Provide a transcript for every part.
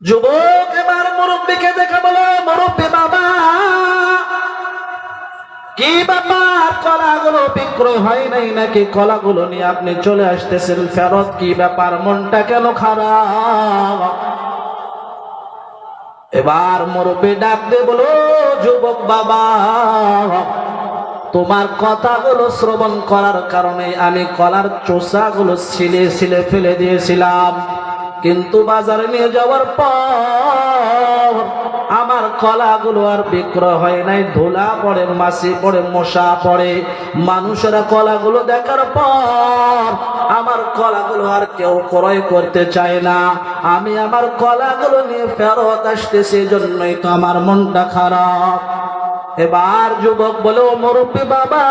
যুবক এবার মুরব্বীকে দেখে বলো, মুরব্বী বাবা, কি ব্যাপার? কলাগুলো বিক্রয় হয় নাই নাকি? কলাগুলো নিয়ে আপনি চলে আসতেছেন ফেরত, কি ব্যাপার? মনটা কেন খারাপ? এবার মুরব্বী ডাক দিয়ে বলো, যুবক বাবা, তোমার কথাগুলো শ্রবণ করার কারণে আমি কলার চোষাগুলো ছিলে ছিলে ফেলে দিয়েছিলাম, কিন্তু বাজারে নিয়ে যাওয়ার পর আমার কলাগুলো আর বিক্রয় হয় নাই। ধুলা পড়ে, মাছি পড়ে, মশা পড়ে। মানুষেরা কলাগুলো দেখার পর আমার কলাগুলো আর কেউ ক্রয় করতে চায় না। আমি আমার কলাগুলো নিয়ে ফেরত আসতেছি, জন্যই তো আমার মনটা খারাপ। এবার যুবক বলে, ও মুরব্বী বাবা,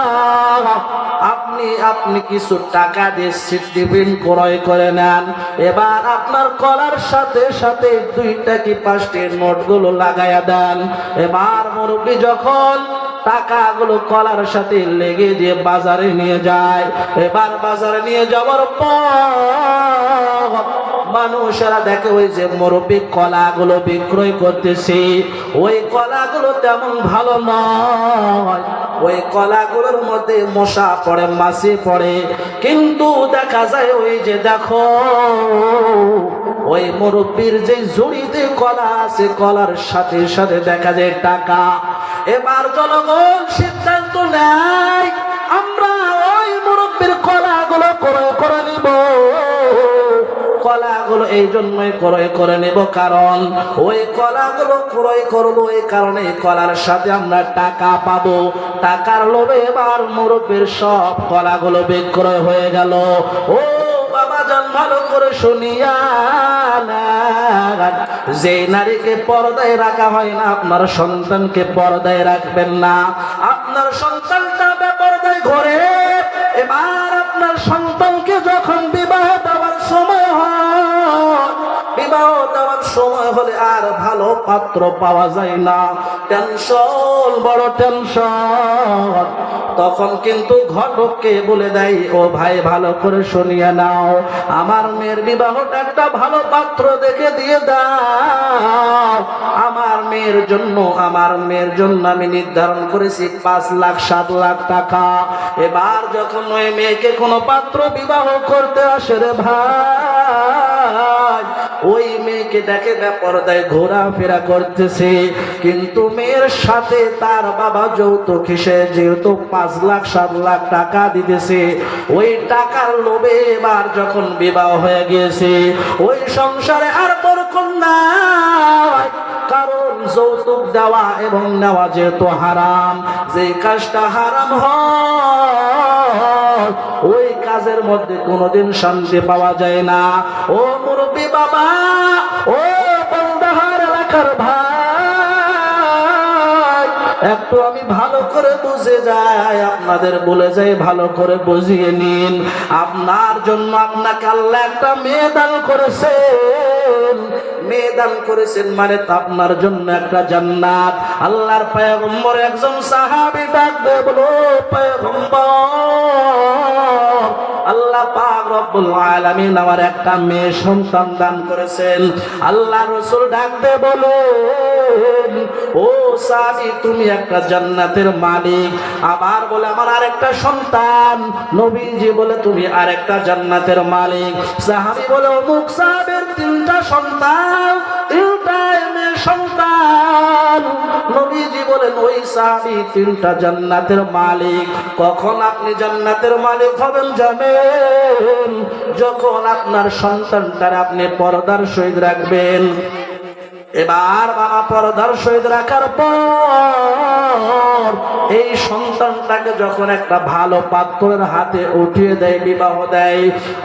আপনি কিছু টাকা দিয়ে সিটিপিন ক্রয় করে নেন। এবার আপনার কলার সাথে সাথে 2টা কি 5টি নোটগুলো লাগাইয়া দেন। এবার মুরব্বী যখন টাকাগুলো কলার সাথে লেগে দিয়ে বাজারে নিয়ে যায়, এবার বাজারে নিয়ে যাওয়ার পর মানুষেরা দেখে ওই যে মুরব্বী কলাগুলো বিক্রয় করতেছে, ওই কলাগুলো তেমন ভালো নয়। ওই কলাগুলোর মধ্যে মশা পড়ে, মাছি পড়ে। কিন্তু দেখা যায় ওই যে দেখো, ওই মুরব্বীর যে ঝুড়িতে কলা আছে, কলার সাথে সাথে দেখা যায় টাকা। এবার জনগণ সিদ্ধান্ত নেয়, আমরা ওই মুরব্বীর কলাগুলো ক্রয় করে নিব। কলাগুলো এই জন্যই ক্রয় করে নেব, কারণ ওই কলাগুলো ক্রয় করবো, এই কারণে কলার সাথে আমরা টাকা পাবো। টাকার লোভে এবার মুরব্বীর সব কলাগুলো বিক্রয় হয়ে গেল। ও বাবা জান, ভালো করে শুনিয়া যে নারীকে পর্দায় রাখা হয় না, আপনার সন্তানকে পর্দায় রাখবেন না। আপনার সন্তানটা বেপর্দায় ঘরে, এবার আপনার সন্তানকে যখন বিবাহ দেওয়ার সময় হয়, বিবাহ দেওয়ার সময় হলে আর ভালো পাত্র পাওয়া যায় না। টেনশন, বড় টেনশন। তখন কিন্তু ঘটককে বলে দেয়, ও ভাই ভালো করে শুনিয়ে নাও, আমার মেয়ের বিবাহটা একটা ভালো পাত্র দেখে দিয়ে দাও। আমার মেয়ের জন্য আমি নির্ধারণ করেছি 5 লাখ 7 লাখ টাকা। এবার যখন ওই মেয়েকে কোনো পাত্র বিবাহ করতে আসে রে ভাই, ওই মেয়েকে দেখে বেপরদায় ঘোরাফেরা করতেছে, কিন্তু মেয়ের সাথে তার বাবা যৌতুক হিসেবে যেহেতু 5 লাখ 7 লাখ টাকা দিতেছে, ওই টাকার লোভে এবার যখন বিবাহ হয়ে গিয়েছে, ওই সংসারে আর বরকত নাই। কারণ যৌতুক দেওয়া এবং নেওয়া যেহেতু হারাম, যে কাজটা হারাম হয় ওই কাজের মধ্যে কোনোদিন শান্তি পাওয়া যায় না। ও মুরব্বী বাবা, ও বন্দাহার এলাকার ভাই, একটু আমি ভালো করে বুঝে যাই, আপনাদের বলে যাই, ভালো করে বুঝিয়ে নিন। আপনার জন্য আপনাকে আল্লাহ একটা মেয়ে দান করেছেন। মেয়ে দান করেছেন মানে তো আপনার জন্য একটা জান্নাত। আল্লাহর পয়গম্বর একজন সাহাবী ডাক দিয়ে বলো, পয়গম্বর, আল্লাহ পাক রব্বুল আলামিন আমার একটা মেয়ে সন্তান দান করেছেন। আল্লাহ রাসূল ডাক দিয়ে বলেন, ও সাহাবী, তুমি একটা জান্নাতের মালিক। আবার বলে, আমার আরেকটা সন্তান। নবীজি বলে, তুমি আরেকটা জান্নাতের মালিক। সাহাবী বলে, অমুক সাহাবীর 3টা সন্তান, 3টা মেয়ে সন্তান। নবীজি বলেন, ওই সাহাবী 3টা জান্নাতের মালিক। কখন আপনি জান্নাতের মালিক হবেন জানেন? যখন আপনার সন্তানটার আপনি পর্দার সহিত রাখবেন। এবার বাবা পর্দার সহিত রাখার পর এই সন্তানটাকে যখন একটা ভালো পাত্রের হাতে উঠিয়ে দেয়, বিবাহ দেয়,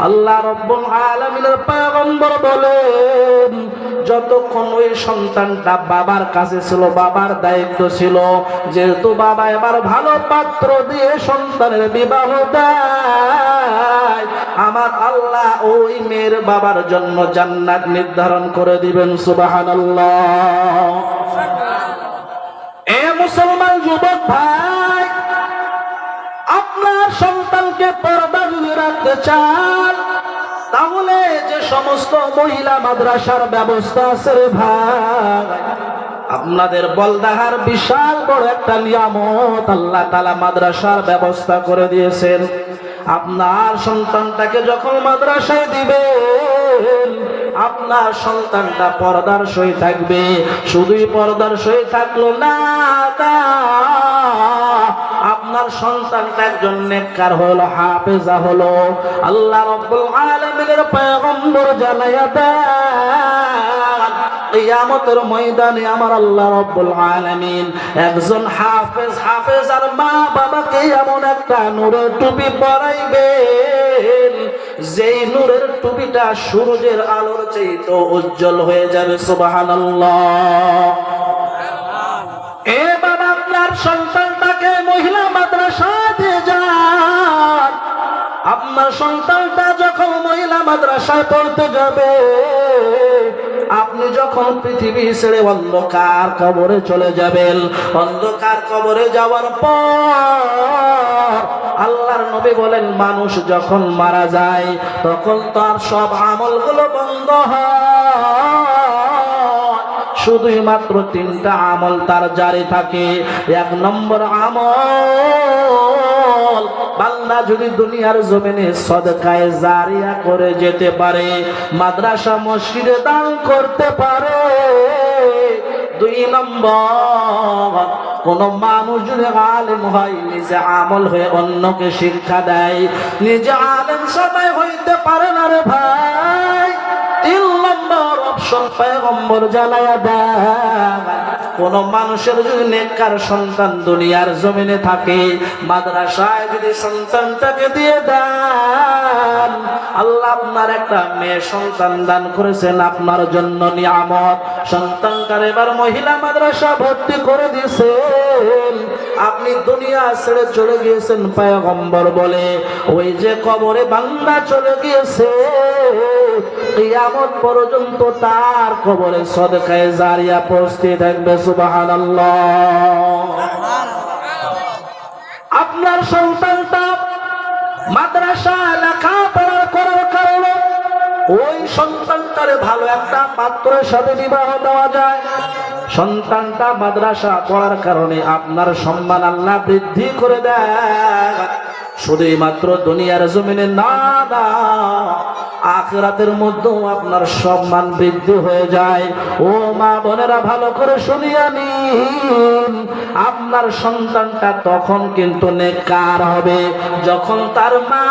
আল্লাহ রব্বুল আলামিনের পয়গম্বর বলেন, যতক্ষণ ওই সন্তানটা বাবার কাছে ছিল, বাবার দায়িত্ব ছিল, যেহেতু বাবা এবার ভালো পাত্র দিয়ে সন্তানের বিবাহ দেয়, আমার আল্লাহ ওই মেয়ের বাবার জন্য জান্নাত নির্ধারণ করে দিবেন। সুবহানাল্লাহ। এ মুসলমান যুবক ভাই, আপনার সন্তানকে পর্দা যদি রাখতে চান, তাহলে যে সমস্ত মহিলা মাদ্রাসার ব্যবস্থা আছে রে ভাই, আপনাদের বলদাহার বিশাল বড় একটা নিয়ামত আল্লাহ তাআলা মাদ্রাসার ব্যবস্থা করে দিয়েছেন। আপনার সন্তানটাকে যখন মাদ্রাসায় দিবেন, আপনার সন্তানটা পর্দার সহিত থাকবে। শুধুই পর্দার সহিত থাকলো না, আপনার সন্তানটা একজন নেককার হলো, হাফেজা হলো। আল্লাহ রাব্বুল আলামিনের পয়গম্বর জানায়া দেন, কিয়ামতের ময়দানে আমার আল্লাহ রাব্বুল আলামিন একজন হাফেজ আর মা বাবাকে এমন একটা নূরের টুপি পরাইবেন, যেই নূরের টুপিটা সূর্যের আলোর চাইতে উজ্জ্বল হয়ে যাবে। সুবহানাল্লাহ। এ বাবা, আপনার সন্তানটাকে মহিলা মাদ্রাসায় দিয়ে যান। আপনার সন্তানটা যখন মহিলা মাদ্রাসায় পড়তে যাবে, আপনি যখন পৃথিবী ছেড়ে অন্ধকার কবরে চলে যাবেন, অন্ধকার কবরে যাওয়ার পর আল্লাহর নবী বলেন, মানুষ যখন মারা যায় তখন তার সব আমলগুলো বন্ধ হয়, শুধুই মাত্র 3টা আমল তার জারি থাকে। 1 নম্বর আমল, বান্দা যদি দুনিয়ার জমিনে সদকায়ে জারিয়া করে যেতে পারে, মাদ্রাসা মসজিদে দান করতে পারে। 2 নম্বর, কোন মানুষ যদি আলেম হয়, নিজে আমল হয়ে অন্যকে শিক্ষা দেয়। নিজে আলেম সবাই হইতে পারে না রে ভাই। 3 নম্বর অপশন পয়গম্বর জানায়া দেন, কোন মানুষের যদি নেককার সন্তান দুনিয়ার জমিনে থাকে, মাদ্রাসায় যদি সন্তানটাকে দিয়ে দেন, আল্লাহ আপনার একটা মেয়ে সন্তান দান করেছেন, আপনার জন্য নিয়ামত। সন্তানটার এবার মহিলা মাদ্রাসা ভর্তি করে দিয়েছেন, আপনি দুনিয়া ছেড়ে চলে গিয়েছেন। পয়গম্বর বলে, ওই যে কবরে বান্দা চলে গিয়েছে, কিয়ামত পর্যন্ত তার কবরে সদকায়ে জারিয়া পৌঁছতে থাকবে। সুবহানাল্লাহ। আপনার সন্তানটা মাদ্রাসা লেখাপড়া করার কারণে ওই সন্তানটারে ভালো একটা পাত্রের সাথে বিবাহ দেওয়া যায়। সন্তানটা মাদ্রাসা পড়ার কারণে আপনার সম্মান আল্লাহ বৃদ্ধি করে দেয়। শুধুই মাত্র দুনিয়ার জমিনে না, আখিরাতের মধ্যেও আপনার সম্মান বৃদ্ধি হয়ে যায়। ও মা বোনেরা, ভালো করে শুনিয়া নিন, আপনার সন্তানটা তখন কিন্তু নেককার হবে যখন তার মা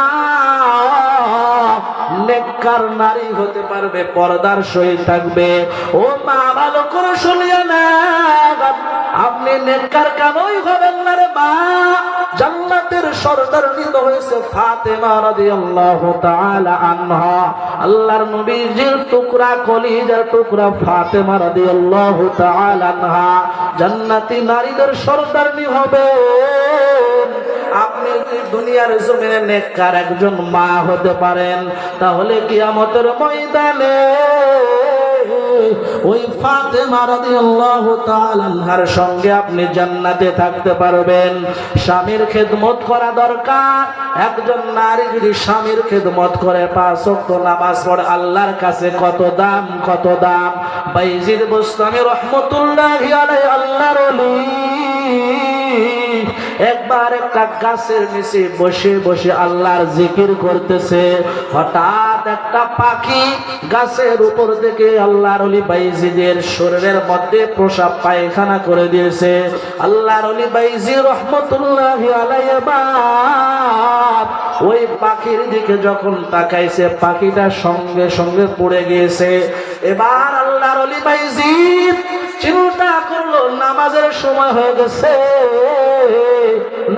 নেককার নারী হতে পারবে, পর্দার সহিত থাকবে। ও মা, ভালো করে শুনিয়া নেন, আপনি নেককার কেনই হবেন না রে মা? জান্নাতের সরদার নিত হয়েছে ফাতেমা রাদিয়াল্লাহু তাআলা আনহা। আল্লাহর নবীজির টুকরা, কলিজার টুকরা ফাতেমা রাদিয়াল্লাহু তাআলা আনহা জান্নাতি নারীদের সরদারনি হবে। আপনি যদি দুনিয়ার জমিনে নেককার একজন মা হতে পারেন, তাহলে কিয়ামতের ময়দানে ওই ফাতেমা রাদিয়াল্লাহু তাআলা আনহার সঙ্গে আপনি জান্নাতে থাকতে পারবেন। স্বামীর খেদমত করা দরকার। একজন নারী যদি স্বামীর খেদমত করে, 5 ওয়াক্ত নামাজ পড়ে, আল্লাহর কাছে কত দাম, কত দাম। বাইজিদ বুস্তামি রহমাতুল্লাহি আলাইহি, আল্লাহর ওলি, একবার একটা গাছের নিচে বসে বসে আল্লাহর জিকির করতেছে। হঠাৎ একটা পাখি গাছের উপর থেকে আল্লাহর ওলি বাইজিদের শরীরের মধ্যে প্রসাব পায়খানা করে দিয়েছে। আল্লাহর ওলি বাইজি রহমাতুল্লাহি আলাইহি ওই পাখির দিকে যখন তাকাইছে, পাখিটা সঙ্গে সঙ্গে পড়ে গিয়েছে। এবার আল্লাহর ওলি বাইজি চিন্তা করলো, নামাজের সময় হয়ে গেছে,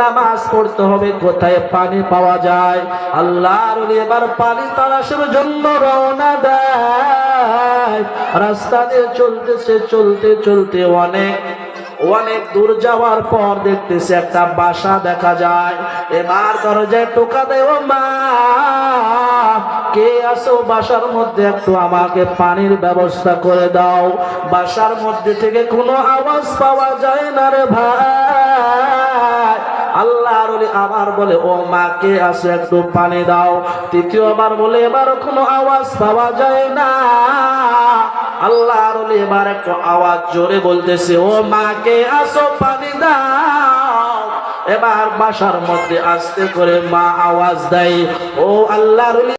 নামাজ পড়তে হবে, কোথায় পানি পাওয়া যায়। আল্লাহর ওলি এবার পানি তালাশের জন্য রওনা দেয়। রাস্তা দিয়ে চলতেছে, চলতে চলতে অনেক দূর যাওয়ার পর দেখতেছে একটা বাসা দেখা যায়। এবার দরজায় টোকা দেয়, ও মা, কে আছো বাসার মধ্যে? একটু আমাকে পানির ব্যবস্থা করে দাও। বাসার মধ্যে থেকে কোনো আওয়াজ পাওয়া যায় না রে ভাই। আল্লাহর ওলি আবার বলে ও মা কে আছে একটু পানি দাও। তৃতীয়বার বলে এবার কোনো আওয়াজ পাওয়া যায় না। আল্লাহর ওলি এবার একটু আওয়াজ জোরে বলতেছে ও মা কে আসো পানি দাও। এবার বাসার মধ্যে আস্তে করে মা আওয়াজ দেয় ও আল্লাহর ওলি